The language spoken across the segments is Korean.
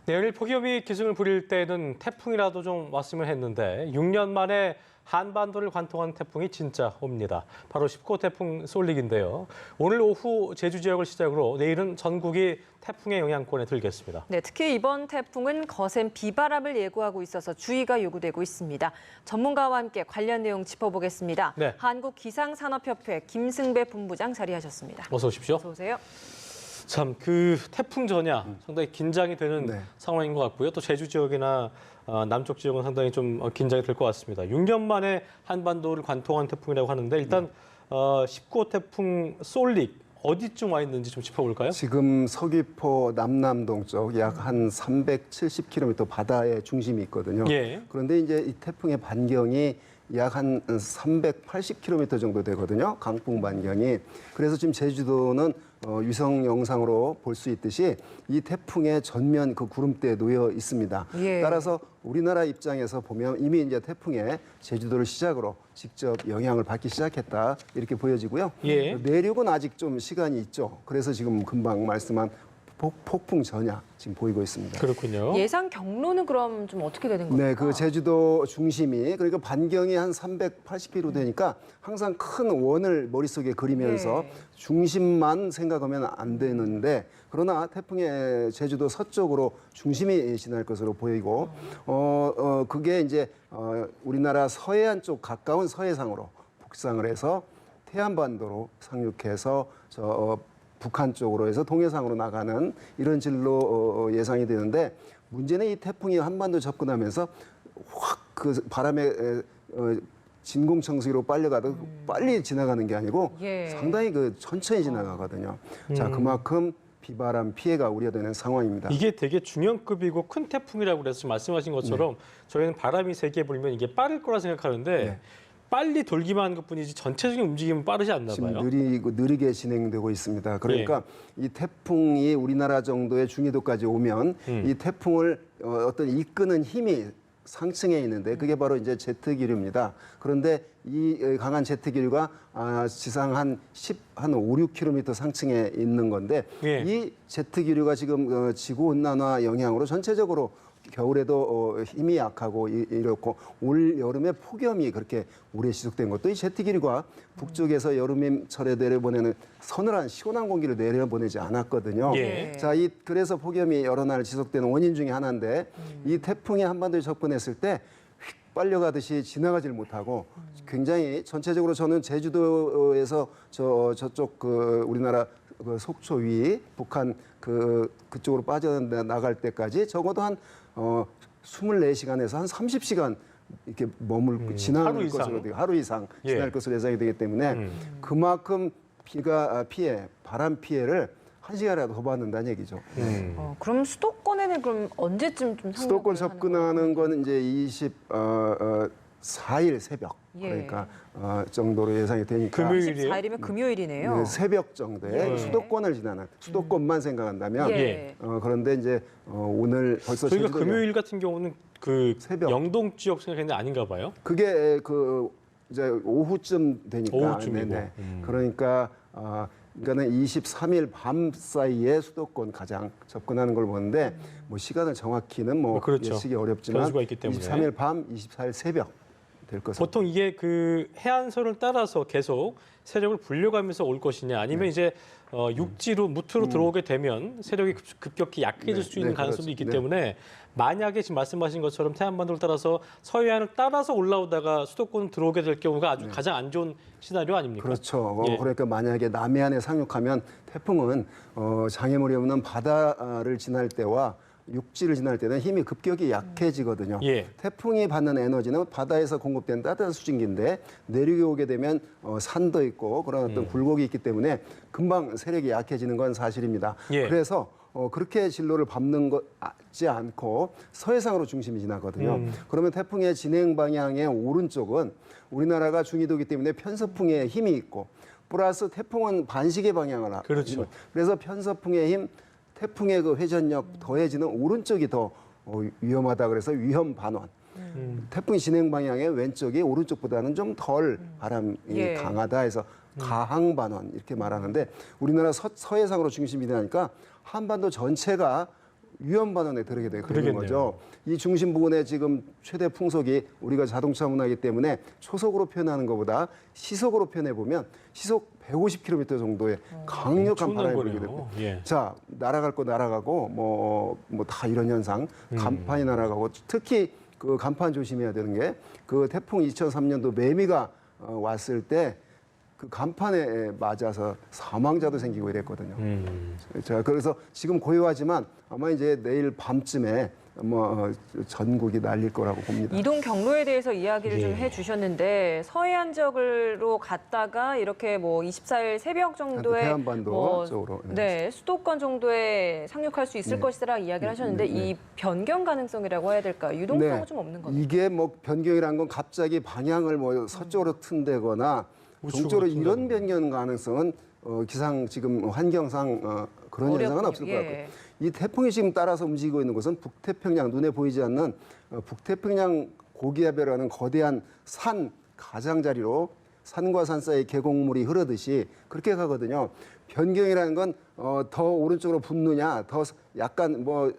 내일 폭염이 기승을 부릴 때는 태풍이라도 좀 왔으면 했는데 6년 만에 한반도를 관통한 태풍이 진짜 옵니다. 바로 10호 태풍 쏠릭인데요. 오늘 오후 제주 지역을 시작으로 내일은 전국이 태풍의 영향권에 들겠습니다. 네, 특히 이번 태풍은 거센 비바람을 예고하고 있어서 주의가 요구되고 있습니다. 전문가와 함께 관련 내용 짚어보겠습니다. 네. 한국기상산업협회 김승배 본부장 자리하셨습니다. 어서 오십시오. 어서 오세요. 참 그 태풍 전야 상당히 긴장이 되는 상황인 것 같고요. 또 제주 지역이나 남쪽 지역은 상당히 좀 긴장이 될 것 같습니다. 6년 만에 한반도를 관통한 태풍이라고 하는데 일단 19호 태풍 쏠릭 어디쯤 와 있는지 좀 짚어볼까요? 지금 서귀포 남남동 쪽 약 한 370km 바다의 중심이 있거든요. 예. 그런데 이제 이 태풍의 반경이 약 한 380km 정도 되거든요. 강풍 반경이. 그래서 지금 제주도는 위성 영상으로 볼 수 있듯이 이 태풍의 전면 그 구름대에 놓여 있습니다. 예. 따라서 우리나라 입장에서 보면 이미 이제 태풍의 제주도를 시작으로 직접 영향을 받기 시작했다 이렇게 보여지고요. 예. 내륙은 아직 좀 시간이 있죠. 그래서 지금 금방 말씀한 폭풍 전야 지금 보이고 있습니다. 그렇군요. 예상 경로는 그럼 좀 어떻게 되는 겁니까? 네, 그 제주도 중심이 그러니까 반경이 한 380km 되니까 항상 큰 원을 머릿속에 그리면서 네. 중심만 생각하면 안 되는데 그러나 태풍의 제주도 서쪽으로 중심이 지날 것으로 보이고 그게 이제 우리나라 서해안 쪽 가까운 서해상으로 북상을 해서 태안반도로 상륙해서 북한 쪽으로 해서 동해상으로 나가는 이런 진로 예상이 되는데 문제는 이 태풍이 한반도 접근하면서 확 그 바람에 진공청소기로 빨려가도 빨리 지나가는 게 아니고 예. 상당히 그 천천히 지나가거든요. 자, 그만큼 비바람 피해가 우려되는 상황입니다. 이게 되게 중형급이고 큰 태풍이라고 그래서 지금 말씀하신 것처럼 저희는 바람이 세게 불면 이게 빠를 거라 생각하는데 빨리 돌기만 하는 것뿐이지 전체적인 움직임은 빠르지 않나 봐요. 지금 느리게 진행되고 있습니다. 그러니까 이 태풍이 우리나라 정도의 중위도까지 오면 이 태풍을 어떤 이끄는 힘이 상층에 있는데 그게 바로 이제 제트 기류입니다. 그런데 이 강한 제트 기류가 지상 한 5, 6km 상층에 있는 건데 이 제트 기류가 지금 지구 온난화 영향으로 전체적으로 겨울에도 힘이 약하고 이렇고 올 여름에 폭염이 그렇게 오래 지속된 것도 이 제트 기류가 북쪽에서 여름철에 내려보내는 서늘한 시원한 공기를 내려보내지 않았거든요. 예. 자, 그래서 폭염이 여러 날 지속되는 원인 중에 하나인데 이 태풍이 한반도에 접근했을 때 휙 빨려가듯이 지나가질 못하고 굉장히 전체적으로 저는 제주도에서 저쪽 우리나라 속초 위 북한 그쪽으로 빠져나갈 때까지 적어도 한 24시간에서 한 30시간 이렇게 지나갈 것으로 하루 이상 지날 것으로 예상이 되기 때문에 그만큼 바람 피해를 1시간이라도 더 받는다는 얘기죠. 그럼 수도권에는 그럼 언제쯤 좀 수도권 접근하는 건 이제 24일 새벽 그러니까 정도로 예상이 되니까 금요일이에요? 24일이면 금요일이네요. 네, 새벽 정도에 수도권을 지나는 수도권만 생각한다면 그런데 이제 오늘 벌써 저희가 제주도에 금요일 같은 경우는 그 새벽. 영동 지역 생각했는데 아닌가 봐요. 그게 이제 오후쯤 되니까 오후쯤이고. 그러니까 그러니까는 23일 밤 사이에 수도권 가장 접근하는 걸 보는데 뭐 시간을 정확히는 그렇죠. 예측이 어렵지만 변수가 있기 때문에. 23일 밤, 24일 새벽 될 것으로. 보통 이게 그 해안선을 따라서 계속 세력을 불려가면서 올 것이냐 아니면 이제 육지로 무트로 들어오게 되면 세력이 급격히 약해질 수 있는 가능성도 그렇죠. 있기 때문에 만약에 지금 말씀하신 것처럼 태안반도를 따라서 서해안을 따라서 올라오다가 수도권 들어오게 될 경우가 아주 가장 안 좋은 시나리오 아닙니까? 그렇죠. 그러니까 만약에 남해안에 상륙하면 태풍은 장애물이 없는 바다를 지날 때와 육지를 지날 때는 힘이 급격히 약해지거든요. 태풍이 받는 에너지는 바다에서 공급되는 따뜻한 수증기인데 내륙에 오게 되면 산도 있고 그런 어떤 굴곡이 있기 때문에 금방 세력이 약해지는 건 사실입니다. 그래서 그렇게 진로를 밟는 것지 않고 서해상으로 중심이 지나거든요. 그러면 태풍의 진행 방향의 오른쪽은 우리나라가 중위도이기 때문에 편서풍의 힘이 있고 플러스 태풍은 반시계 방향을 하고 그렇죠. 그래서 편서풍의 힘 태풍의 그 회전력 더해지는 오른쪽이 더 위험하다 그래서 위험 반원. 태풍 진행 방향의 왼쪽이 오른쪽보다는 좀 덜 바람이 강하다 해서 가항 반원 이렇게 말하는데 우리나라 서해상으로 중심이 되니까 한반도 전체가 위험 반원에 들게 되는 그러겠네요. 거죠. 이 중심 부근에 지금 최대 풍속이 우리가 자동차 문화이기 때문에 초속으로 표현하는 것보다 시속으로 표현해 보면 시속 150km 정도의 강력한 바람이 불게 되고, 예. 자 날아갈 거 날아가고 뭐 다 이런 현상, 간판이 날아가고 특히 그 간판 조심해야 되는 게 그 태풍 2003년도 매미가 왔을 때 그 간판에 맞아서 사망자도 생기고 이랬거든요. 자, 그래서 지금 고요하지만 아마 이제 내일 밤쯤에 뭐 전국이 날릴 거라고 봅니다. 이동 경로에 대해서 이야기를 좀 예. 해주셨는데 서해안 지역으로 갔다가 이렇게 뭐 24일 새벽 정도에 대한반도 쪽으로. 네, 수도권 정도에 상륙할 수 있을 네. 것이라 이야기를 하셨는데 이 변경 가능성이라고 해야 될까요? 유동성은 좀 없는 거죠. 이게 뭐 변경이란 건 갑자기 방향을 뭐 서쪽으로 튼다거나 동쪽으로 이런 변경 가능성은 기상 지금 환경상 그런 현상은 없을 것 같고요. 예. 이 태풍이 지금 따라서 움직이고 있는 곳은 북태평양, 눈에 보이지 않는 북태평양 고기압이라는 거대한 산 가장자리로 산과 산 사이 계곡물이 흐르듯이 그렇게 가거든요. 변경이라는 건 더 오른쪽으로 붙느냐, 더 약간 뭐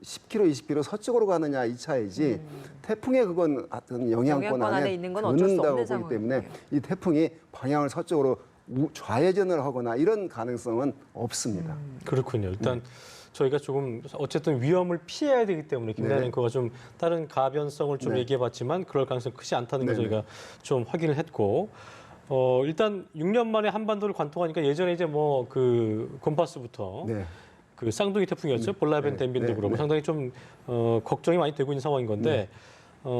10km, 20km 서쪽으로 가느냐 이 차이지 태풍에 그건 어떤 영향권 안에 있는 건 어쩔 수 드는다고 없는 보기 상황이에요. 때문에 이 태풍이 방향을 서쪽으로 좌회전을 하거나 이런 가능성은 없습니다. 그렇군요. 일단 저희가 조금 어쨌든 위험을 피해야 되기 때문에 김나연 네. 앵커가 좀 다른 가변성을 좀 네. 얘기해봤지만 그럴 가능성이 크지 않다는 걸 네네. 저희가 좀 확인을 했고 일단 6년 만에 한반도를 관통하니까 예전에 이제 뭐 그 곰파스부터 네. 그 쌍둥이 태풍이었죠. 볼라벤 네. 덴빈도 네. 그렇고 네. 상당히 좀 걱정이 많이 되고 있는 상황인 건데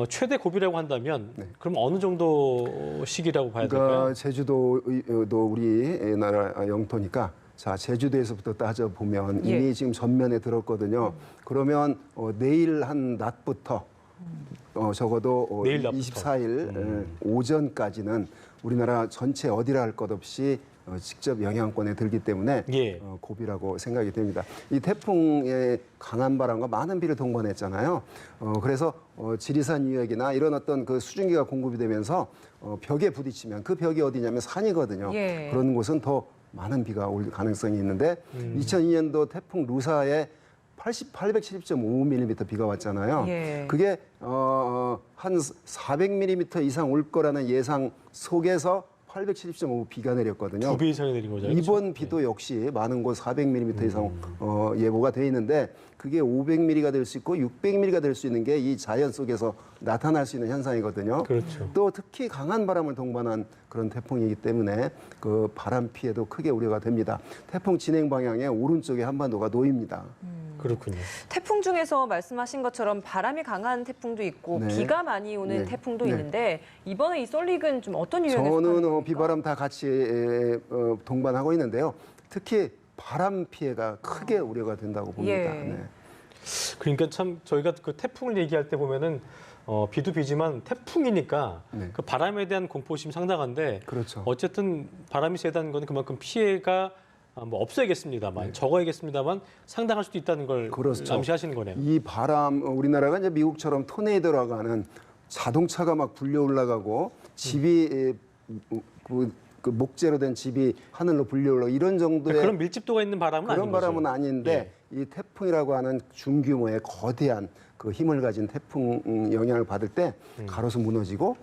최대 고비라고 한다면 네. 그럼 어느 정도 시기라고 봐야 될까요? 그러니까 제주도도 우리 나라 영토니까 자 제주도에서부터 따져 보면 예. 이미 지금 전면에 들었거든요. 그러면 내일 한 낮부터 적어도 내일 낮부터. 24일 오전까지는 우리나라 전체 어디라 할 것 없이 직접 영향권에 들기 때문에 예. 고비라고 생각이 됩니다. 이 태풍의 강한 바람과 많은 비를 동반했잖아요. 그래서 지리산 유역이나 이런 어떤 그 수증기가 공급이 되면서 벽에 부딪히면 그 벽이 어디냐면 산이거든요. 예. 그런 곳은 더 많은 비가 올 가능성이 있는데 2002년도 태풍 루사에 870.5mm 비가 왔잖아요. 예. 그게 한 400mm 이상 올 거라는 예상 속에서 870.5 비가 내렸거든요. 2배 이상이 내린 거잖아요. 이번 그렇죠? 비도 역시 많은 곳 400mm 이상 예보가 돼 있는데 그게 500mm가 될 수 있고 600mm가 될 수 있는 게 이 자연 속에서 나타날 수 있는 현상이거든요. 그렇죠. 또 특히 강한 바람을 동반한 그런 태풍이기 때문에 그 바람 피해도 크게 우려가 됩니다. 태풍 진행 방향의 오른쪽에 한반도가 놓입니다. 그렇군요. 태풍 중에서 말씀하신 것처럼 바람이 강한 태풍도 있고 네. 비가 많이 오는 네. 태풍도 네. 있는데 이번에 이 쏠릭은 좀 어떤 유형에 속하는 저는 겁니까? 비바람 다 같이 동반하고 있는데요. 특히 바람 피해가 크게 우려가 된다고 봅니다. 예. 네. 그러니까 참 저희가 그 태풍을 얘기할 때 보면은 비도 비지만 태풍이니까 네. 그 바람에 대한 공포심이 상당한데 그렇죠. 어쨌든 바람이 세다는 건 그만큼 피해가 뭐 없어야겠습니다만 적어야겠습니다만 상당할 수도 있다는 걸 그렇죠. 암시하시는 거네요. 이 바람 우리나라가 이제 미국처럼 토네이도라고 하는 자동차가 막 불려 올라가고 집이 그 목재로 된 집이 하늘로 불려 올라 이런 정도의 그런 밀집도가 있는 바람은 그런 아닌 바람은 거죠. 아닌데 이 태풍이라고 하는 중규모의 거대한 그 힘을 가진 태풍 영향을 받을 때 가로수 무너지고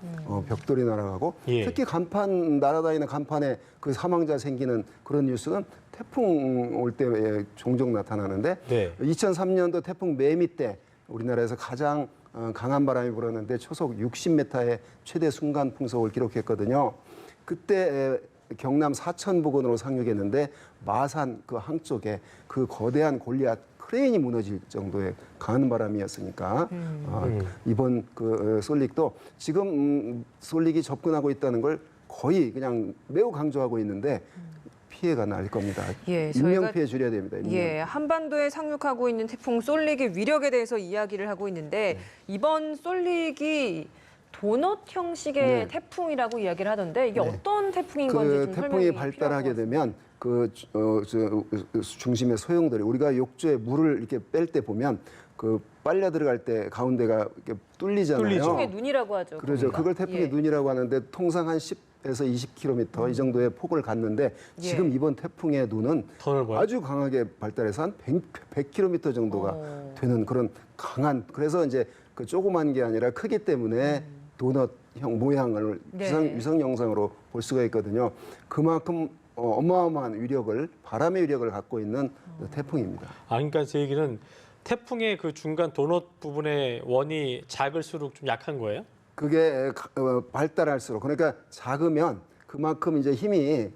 벽돌이 날아가고 예. 특히 간판 날아다니는 간판에 그 사망자 생기는 그런 뉴스는 태풍 올 때 종종 나타나는데 네. 2003년도 태풍 매미 때 우리나라에서 가장 강한 바람이 불었는데 초속 60m의 최대 순간 풍속을 기록했거든요. 그때 경남 사천 부근으로 상륙했는데 마산 그 항쪽에 그 거대한 골리앗 크레인이 무너질 정도의 강한 바람이었으니까 이번 그 쏠릭도 지금 쏠릭이 접근하고 있다는 걸 거의 그냥 매우 강조하고 있는데 피해가 날 겁니다. 예, 인명 저희가- 피해 줄여야 됩니다. 인명. 예, 한반도에 상륙하고 있는 태풍 쏠릭의 위력에 대해서 이야기를 하고 있는데 이번 쏠릭이 도넛 형식의 네. 태풍이라고 이야기를 하던데 이게 네. 어떤 태풍인 건지 그 좀 태풍이 설명이 발달하게 필요할 것 되면 중심의 소용돌이 우리가 욕조에 물을 이렇게 뺄 때 보면 그 빨려 들어갈 때 가운데가 이렇게 뚫리잖아요. 뚫리죠. 태풍의 눈이라고 하죠. 그러죠. 그러니까. 그걸 태풍의 예. 눈이라고 하는데 통상 한 20km 이 정도의 폭을 갔는데 지금 이번 태풍의 눈은 더 넓어요? 아주 강하게 발달해서 한 100km 정도가 되는 그런 강한, 그래서 이제 그 조그만 게 아니라 크기 때문에 도넛형 모양을 네. 위성 영상으로 볼 수가 있거든요. 그만큼 어마어마한 위력을, 바람의 위력을 갖고 있는 태풍입니다. 그러니까 제 얘기는 태풍의 그 중간 도넛 부분의 원이 작을수록 좀 약한 거예요? 그게 발달할수록, 그러니까 작으면 그만큼 이제 힘이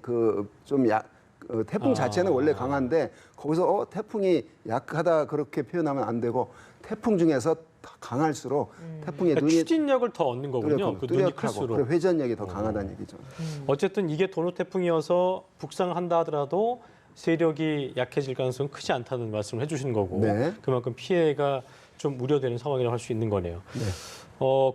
태풍 자체는 원래 강한데 거기서 태풍이 약하다 그렇게 표현하면 안 되고, 태풍 중에서 강할수록 태풍의 그러니까 눈이 추진력을 더 얻는 거군요. 그 눈이 뚜렷하고 클수록. 그리고 회전력이 더 강하다는 얘기죠. 어쨌든 이게 도넛 태풍이어서 북상한다 하더라도 세력이 약해질 가능성은 크지 않다는 말씀을 해주신 거고 네. 그만큼 피해가 좀 우려되는 상황이라고 할 수 있는 거네요. 네.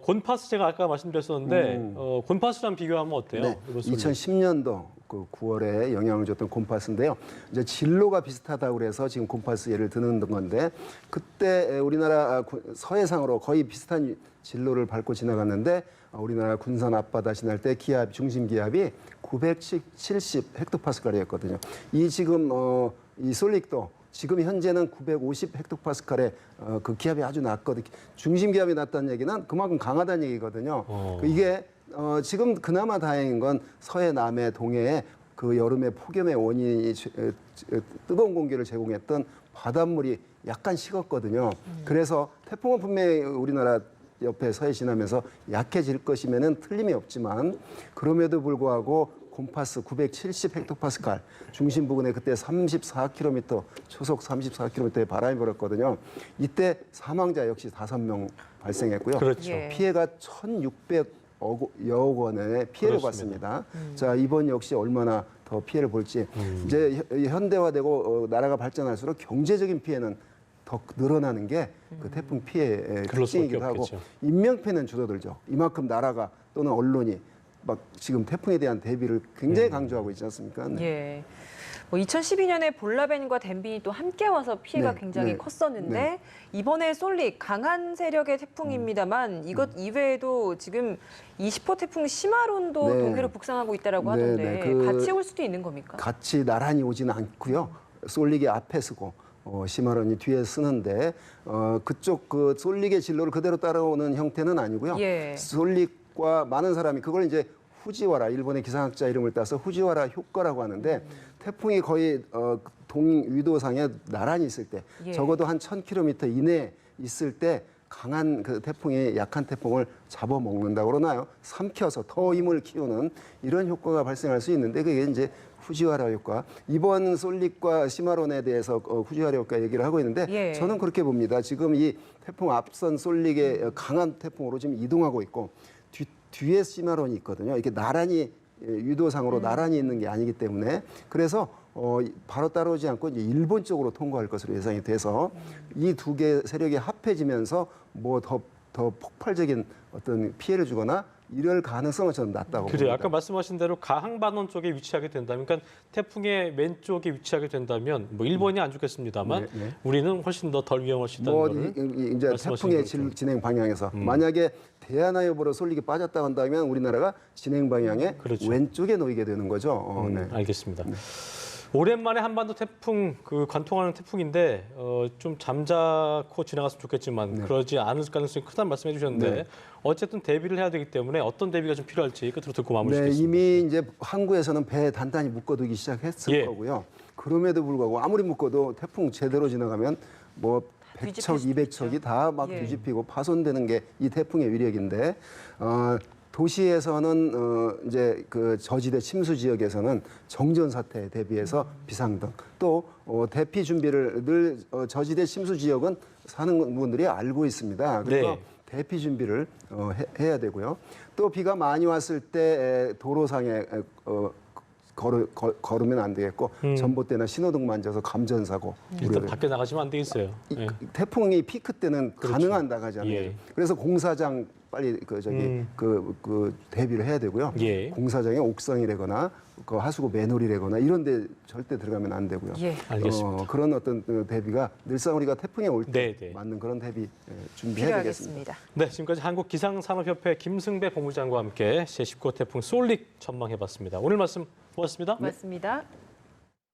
곤파스 제가 아까 말씀드렸었는데 곤파스랑 비교하면 어때요? 네, 이번 쏠림? 2010년도 그 9월에 영향을 줬던 곰파스인데요. 이제 진로가 비슷하다고 그래서 지금 곰파스 예를 드는 건데, 그때 우리나라 서해상으로 거의 비슷한 진로를 밟고 지나갔는데 우리나라 군산 앞바다 지날 때 중심 기압이 970 헥토파스칼이었거든요. 이 지금 이 솔릭도 지금 현재는 950 헥토파스칼의 그 기압이 아주 낮거든요. 중심 기압이 낮다는 얘기는 그만큼 강하다는 얘기거든요. 이게 지금 그나마 다행인 건 서해, 남해, 동해에 그 여름의 폭염의 원인이 뜨거운 공기를 제공했던 바닷물이 약간 식었거든요. 그래서 태풍은 분명히 우리나라 옆에 서해 지나면서 약해질 것이면은 틀림이 없지만, 그럼에도 불구하고 곰파스 970 헥토파스칼 중심 부근에 그때 34km 초속 34km의 바람이 불었거든요. 이때 사망자 역시 5명 발생했고요. 그렇죠. 예. 피해가 1,600억 원의 피해를 그렇습니다. 봤습니다. 자, 이번 역시 얼마나 더 피해를 볼지. 이제 현대화되고 나라가 발전할수록 경제적인 피해는 더 늘어나는 게 그 태풍 피해의 그럴 수밖에 특징이기도 하고, 없겠죠. 인명피해는 줄어들죠. 이만큼 나라가 또는 언론이 막 지금 태풍에 대한 대비를 굉장히 강조하고 있지 않습니까? 네. 예. 2012년에 볼라벤과 덴빈이 또 함께 와서 피해가 네, 굉장히 네, 컸었는데 네. 이번에 솔릭 강한 세력의 태풍입니다만 이것 이외에도 지금 20호 태풍 시마론도 네. 동해로 북상하고 있다라고 네, 하던데 네. 같이 올 수도 있는 겁니까? 같이 나란히 오지는 않고요. 솔릭이 앞에 쓰고 시마론이 뒤에 쓰는데 그쪽 그 솔릭의 진로를 그대로 따라오는 형태는 아니고요. 예. 솔릭과 많은 사람이 그걸 이제 후지와라, 일본의 기상학자 이름을 따서 후지와라 효과라고 하는데, 태풍이 거의 동위도상에 나란히 있을 때, 예. 적어도 한 1000km 이내에 있을 때 강한 그 태풍이 약한 태풍을 잡아먹는다고 그러나요? 삼켜서 더 힘을 키우는 이런 효과가 발생할 수 있는데, 그게 이제 후지와라 효과. 이번 솔릭과 시마론에 대해서 후지와라 효과 얘기를 하고 있는데 예. 저는 그렇게 봅니다. 지금 이 태풍 앞선 솔릭의 강한 태풍으로 지금 이동하고 있고 뒤에 시마론이 있거든요. 이게 나란히 유도상으로 나란히 있는 게 아니기 때문에, 그래서 바로 따라오지 않고 이제 일본 쪽으로 통과할 것으로 예상이 돼서 이 두 개 세력이 합해지면서 뭐 더 폭발적인 어떤 피해를 주거나 이럴 가능성은 저는 낮다고 그래요. 봅니다. 아까 말씀하신 대로 가항반원 쪽에 위치하게 된다면, 그러니까 태풍의 왼쪽에 위치하게 된다면 뭐 일본이 안 죽겠습니다만 네, 네. 우리는 훨씬 더 덜 위험할 수 있다는 뭐 거를 이제 말씀하신 태풍의 거죠. 진행 방향에서 만약에 대하나요보로 솔릭이 빠졌다 한다면 우리나라가 진행 방향의 그렇죠. 왼쪽에 놓이게 되는 거죠. 네. 알겠습니다. 오랜만에 한반도 태풍 관통하는 태풍인데 좀 잠자코 지나갔으면 좋겠지만 그러지 않을 가능성이 크다는 말씀해 주셨는데 네. 어쨌든 대비를 해야 되기 때문에 어떤 대비가 좀 필요할지 끝으로 듣고 마무리 네, 짓겠습니다. 이미 이제 항구에서는 배 단단히 묶어두기 시작했을 예. 거고요. 그럼에도 불구하고 아무리 묶어도 태풍 제대로 지나가면 뭐 뒤집힐 100척, 수도 200척이 다 막 예. 뒤집히고 파손되는 게 이 태풍의 위력인데, 도시에서는 이제 그 저지대 침수 지역에서는 정전 사태에 대비해서 비상등, 또 대피 준비를 늘 저지대 침수 지역은 사는 분들이 알고 있습니다. 그래서 네. 대피 준비를 해야 되고요. 또 비가 많이 왔을 때 도로상에 걸으면 안 되겠고 전봇대나 신호등 만져서 감전사고 일단 우려돼요. 밖에 나가시면 안 되겠어요. 예. 태풍이 피크 때는 가능한다고 하잖아요. 예. 그래서 공사장 빨리 그 대비를 해야 되고요. 예. 공사장의 옥상이라거나 그 하수구 매놀이라거나 이런 데 절대 들어가면 안 되고요. 예. 알겠습니다. 그런 어떤 그 대비가 늘상 우리가 태풍이 올 때 네, 네. 맞는 그런 대비 준비해야 되겠습니다. 필요하겠습니다. 네, 지금까지 한국기상산업협회 김승배 본부장과 함께 제19호 태풍 솔릭 전망해봤습니다. 오늘 말씀 고맙습니다. 고맙습니다.